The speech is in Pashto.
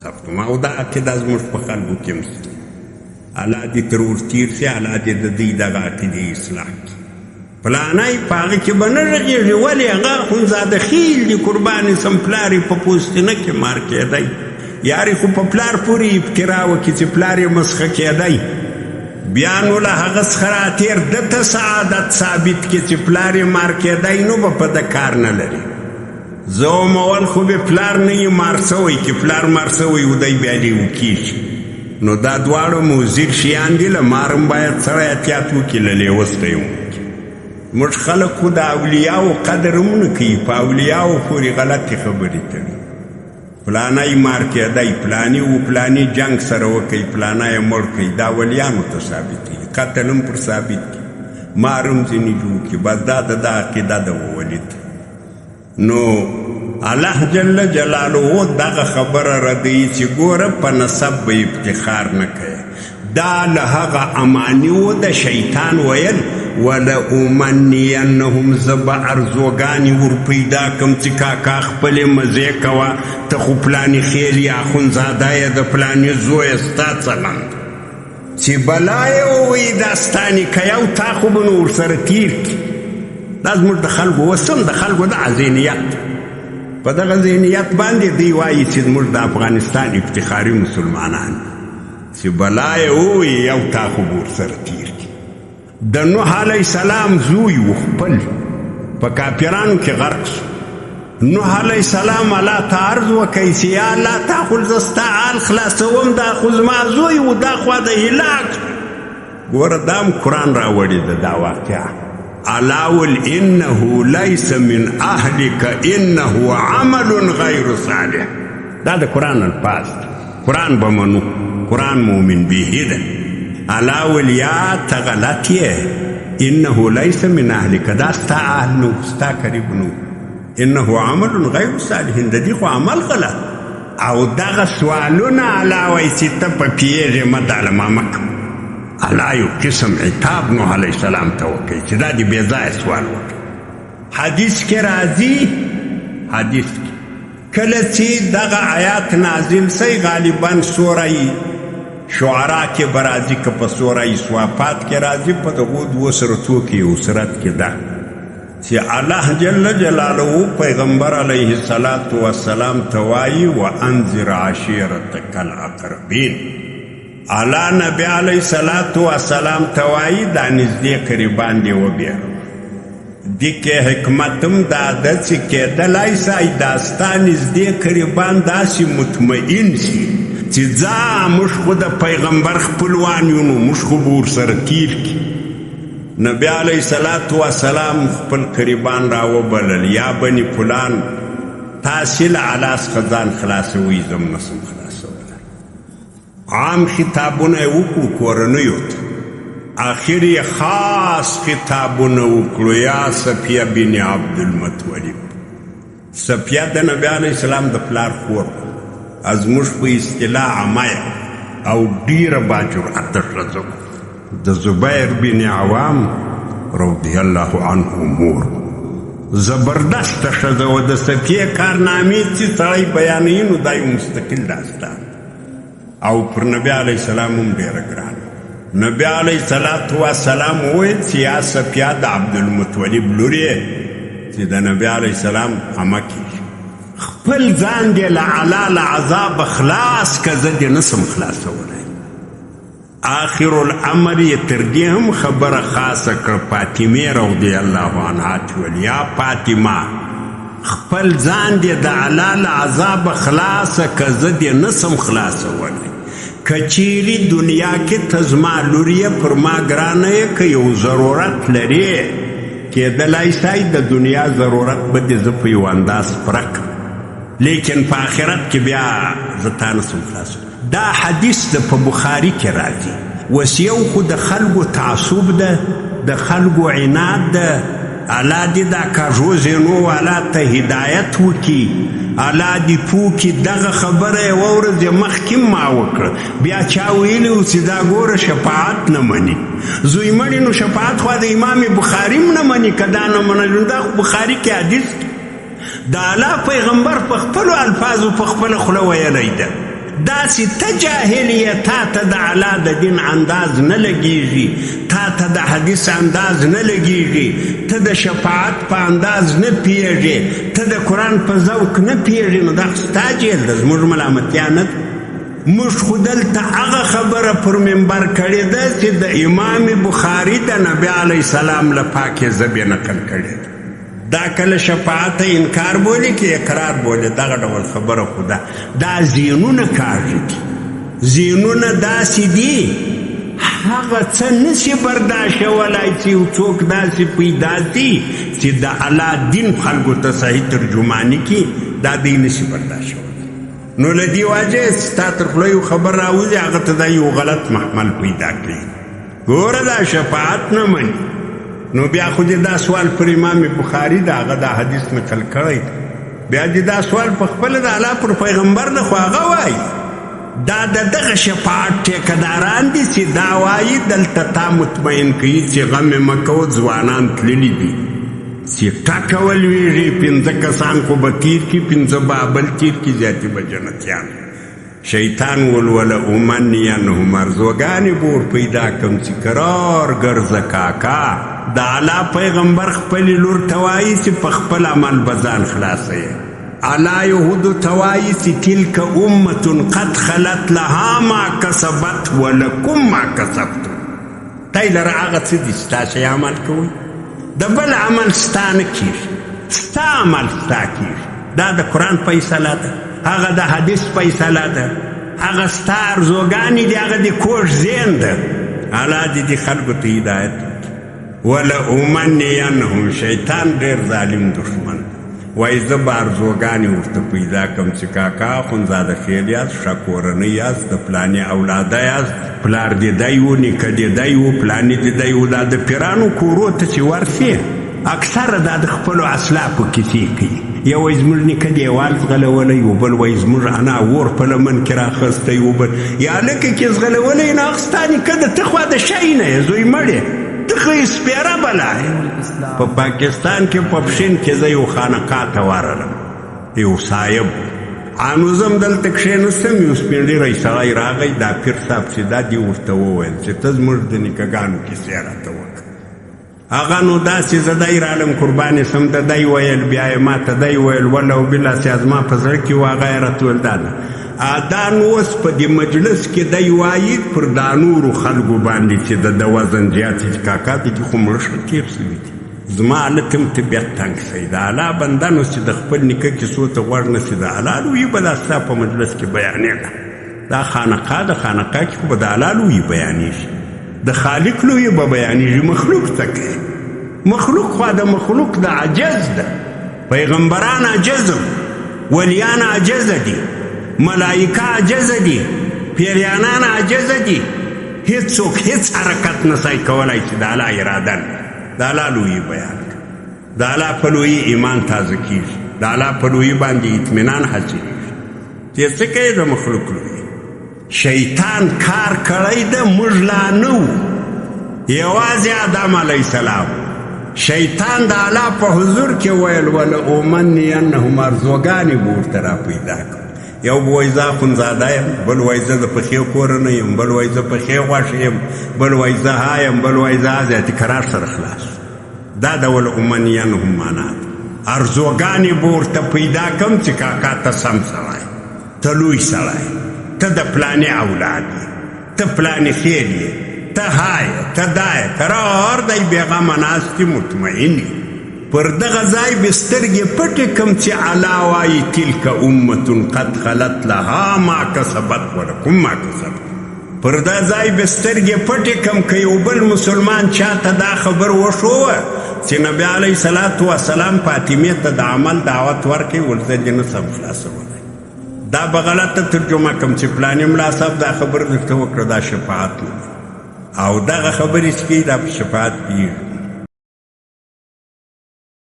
ثبتم او دا عقیده زموږ په خلکو کې هم شته. الله دې تر ورتېر شي، الله دې د دوی دغه عقیدې اصلاح کړي. پلانی په هغه کې به نه رغېږي، ولې هغه اخندزاده خیل دي قربان سم، پلار یې په پوستینه کې مار کېدی، یارې خو په پلار پورې ابترا وکړي چې پلار یې مسخه کېدی، بیا نو له هغه څخه راتېر ده ته سعادت ثابت کړي چې پلار یې مار کېدی، نو به په ده کار نه لري. زه وایم اول خو به پلار نه یې مار سوی، که پلار مار سوی و دی بیا دې وکېږي. نو دا دواړه موزیر شیان دي، له مارم باید سړی احتیاط وکړي، له لیوسته یې وکړي. موږ خلک خو د اولیاو قدر هم نه کوي، په اولیاو پورې غلطې خبرې کوي. پلانی مار کېدی، پلانی و پلانی جنگ سره وکړي، پلانی یې مړ کړي، دا ولیانو ته ثابت دي، قتل هم پر ثابت دي، مار هم ځینې جوړ کړي. بس دا د ده عقیده ده وولید. نو الله جل جلاله دغه خبره ردی چې ګوره په نسب به افتخار نه کوي. دا له هغه امانی و د شیطان ویل ولأمنینهم، زه به ارزوګانې ور پیدا کړم چې کاکا خپلې مزې کوه، ته خو پلانې خیل یا اخندزاده یې د پلانې زویه ستا چلند چې بلا یې ووایي دا ستا نیکه او تا خو به نو ورسره تیر کړي. دا زموږ د خلکو وسم د خلکو دغه ذهنیت، په دغه ذهنیت باندې دوی وایي چې زموږ د افغانستان افتخاري مسلمانان چې بلا یې ووایي او تا خو به ورسره تیر کړي. د نوح علیه السلام زوی و خپل په کافرانو کې غرق شو. نوح علیه السلام الله ته عرض وکړي چې یا الله تا خو زه ستا حال خلاصوم، دا خو زما زوی و، دا خوا د هلاک. ګوره دا هم قرآن راوړې ده دا واقعه. علاول انه ليس من اهلك انه عمل غیر صالح. دا د قرآن الفاظ، قرآن به منو، قرآن مومن به ده. علاول یا ته غلط یې، انه ليس من اهلك، دا ستا اهل نو، ستا قریب نو، انه عمل غیر صالح، د دې خو عمل غلط. او دغه سوالونه الله وایي چې ته په پیږې مدالمه مه کوه. الله یو قسم عتاب نوح علیه السلام ته وکړي چې دا دې بې ځایه سوال وکړي. حدیث کې راځي، حدیث کې کله چې دغه آیات نازل سی، غالبا سوره شعرا کې به راځي، که په سوره صافات کې راځي، په دغو دوو سورتو کې یو سورت کې ده چې الله جل جلاله پیغمبر علیه السلام ته وایي وانذر عشیرتک الاقربین. الله نبی علیه السلام ته وایي دا نږدې قریبان دې وبېروه. دې کې حکمت هم دا ده چې کېدلی سي دا ستا نږدې قریبان داسې مطمئن شي چې ځه موږ خو د پیغمبر خپلوان یو، نو موږ خو به ورسره تیر کړي. نبی علیه السلام خپل قریبان راوبلل، یا بني فلان تاسې له الله څخه ځان خلاصوئ، زه م نسم خلاصولی. عام خطابونه یې وکړو کورنیو ته، آخر یې خاص خطابونه وکړو، یا صفیه بن عبدالمطلب. صفیه د نبی علیه السلام د پلار خور از موږ په اصطلاح عمه او ډیره باجرأته ښځه د زبیر بن عوام رضی الله عنه مور، زبردسته ښځه و. د صفیې کارنامې چې سړی بیانوي نو دا یو مستقل داستان، او پر نبی علیه السلام هم ډېره ګرانه. نبی علیه السلام وویل چې یا صفیه د عبدالمطلب لور یې چې د نبی علیه السلام عمه کېږي، خپل ځان دې له الله له عذاب خلاص که، زه دې نسم خلاصولی. آخر الامر یې تر دې هم خبره خاصه کړه فاطمې رضی الله عنها چې ویل یا فاطمه خپل ځان دې د الله له عذاب خلاصه که، زه دې نسم خلاصولی. که چیرې دنیا کې ته زما لور یې، پر ما ګرانه یې، که یو ضرورت لرې کېدلی سي د دنیا ضرورت به دې زه په یو انداز پوره کړم، لیکن په آخرت کې بیا زه تا نسم خلاصولی. دا حدیث د په بخاري کې راځي. وسیو خو د خلکو تعصب ده، د خلکو عناد ده. الله دې دا کاژو زینو والا ته هدایت وکړي، الله دې پوه کړي. دغه خبره یوه ورځ مخکې ما وکړه، بیا چا ویلي و چې دا ګوره شفاعت نه مني. زوی مړي نو شفاعت خوا د امام بخاري هم نه مني، که دا نه منل دا خو بخاري کې حدیث د الله پیغمبر په خپلو الفاظو په خپله خوله ویلی ده. داسې ته جاهل یې، تا ته د اعلی د دین انداز نه لګېږي، تا ته د حدیث انداز نه لګېږي، ته د شفاعت په انداز نه پیږې، ته د قرآن په ذوق نه پیږې، نو دا خو ستا جهل ده، زموږ ملامتیا نه ده. موږ خو دلته هغه خبره پر منبر کړې ده چې د امام بخاري د نبي علیه السلام له پاکې ژبې نقل کړې ده. دا کله شفاعت انکار بولي که اقرار بولي، دغه ډول خبره خو ده. دا ذهنونه کاږي دي، ذهنونه داسې دي هغه څه نشي برداشتولی چې یو څوک داسې پیدا شي چې د الله دین خلکو ته صحیح ترجماني کړي، دا دی نشي برداشتولی. نو له دې وجې ستا تر خوله یو خبر راوځي، هغه ته دا یو غلط محمل پیدا کړي. ګوره دا شفاعت نه مني، نو بیا خو دې دا سوال پر امام بخاري د هغه دا حدیث نقل کړی، بیا دې دا سوال په خپله د الله پر پیغمبر ده، خو هغه وایي دا د دغه شفاعت ټیکهداران دي چې دا وایي دلته تا مطمئن کوي چې غم یې مه کوه، ځوانان تللي دي چې ټکه ولوېږي، 5 کسان خو به تیر کړي، 5 به بل تیر کړي، زیاتې به جنتیان. شیطان ولوله امنینهم، ارزوګانې به ور پیدا کړم چې قرار ګرځه کاکا. د اعلی پیغمبر خپلې لور ته وایي چې په خپل عمل به ځان خلاصوي. اعلی یهودو ته وایي چې تلک امة قد خلت لها ما کسبت ولکم ما کسبتم. تاسې لره هغه څه دي چې تاسې عمل کوئ، د بل عمل ستا نه کېږي، ستا عمل ستا کېږي. دا د قرآن فیصله ده، هغه د حدیث فیصله ده، هغه ستا ارزوګانې دي، هغه د کوږ ذهن ده. الله دې دې خلکو ته هدایت وکړي. ولأمنینهم، شیطان ډېر ظالم دښمن، وایي زه به ارزوګانې ورته پیدا کړم چې کاکا اخندزاده خیل یاست، ښه کورنۍ یاست، د پلانې اولاده یاست، پلار دې دی و، نیکه دې دی و، پلانې دې دی و. دا د پیرانو کورو ته چې ورسې اکثره دا د خپلو اسلافو کیسې کوي. یو وایي زموږ نیکه دیوال ځغلولی و، بل وایي زموږ انا اور په لمن کې راخستی و، بل یا لکه کې ځغلولی نه اخستا نیکه د ته خوا د شی نه یې زوی مړې ته خو یې سپېره بلا. په پاکستان کې په پښین کې زه یو خانقاه ته ورغلم، یو صاحب انو زم دلته کښېنستم، یو سپین ږیری سړی راغی، دا پیر صاحب چې دا دې ورته وویل چې ته زموږ د نیکهګانو کیسې راته وکړه. هغه نو داسې زه دی رالم قربانې سم، د دی ویل، بیا یې ما ته دی ویل، والله وبالله چې زما په زړه کې و هغه یې راته ویل. دا نو اوس په دې مجلس کې دی وایي پر دا نورو خلکو باندې چې د وزن زیات چې کاکا دې خو مړه ښه تېر سوي دي. زما هلک هم طبیعت تنګ شوی، د الله بنده نو چې د خپل نیکه کیسو ته غوږ نه شي، د الله لویي به دا ستا په مجلس کې بیانېږه. دا خانقاه د خانقاه کې خو به د الله لویي بیانېږي، د خالق لویي به بیانېږي. مخلوق څه کوي؟ مخلوق خوا د مخلوق د عجز ده. پیغمبران عجز، ولیان عجز دي، ملائکه عجز دي، پیریانان عجز دي، هیڅوک هیڅ حرکت نشي کولی چې د الله اراده نه د الله لویي بیان کړي. د الله په لویي ایمان تازه کېږي، د الله په لویي باندې اطمینان حاصلېږي. چې څه کوي د مخلوق لویي. شیطان کار کړی ده، موږ لا نه وو، یوازې آدم علیه السلام. شیطان د الله په حضور کې ویل ولأمنینهم، ارزوګانې به ورته را پیدا کړو. یو به وایي زه اخندزاده یم، بل وایي زه د پښې کورنۍ یم، بل وایي زه پښې غوښې یم، بل وایي زه ها یم، بل وایي زه زیاتې قرار سره خلاص. دا د ولأمنینهم معنا ده. ارزوګانې به ورته پیدا کړم چې کاکا ته سم سړی، ته لوی سړی، ته د پلانې اولاد یې، ته پلانې خیل یې، ته ها یې، ته دا یې، قرار دی بېغمه ناست یې، مطمئن یې. پر دغه ځای به سترګې پټې کړم چې الله وایي تلک امة قد خلت لها ما کسبت ولکم ما کسبتم. پر دا ځای به سترګې پټې کړم که یو بل مسلمان چاته دا خبر وښوه چې نبي علیه الصلاة وسلام فاطمې ته د عمل دعوت ورکوي، ول زه دې نشم خلاصولی. دا به غلطه ترجمه کړم چې پلانې ملا صاحب دا خبر درته وکړه، دا شفاعت نه. او دغه خبرې چې کوي دا په شفاعت کېږي.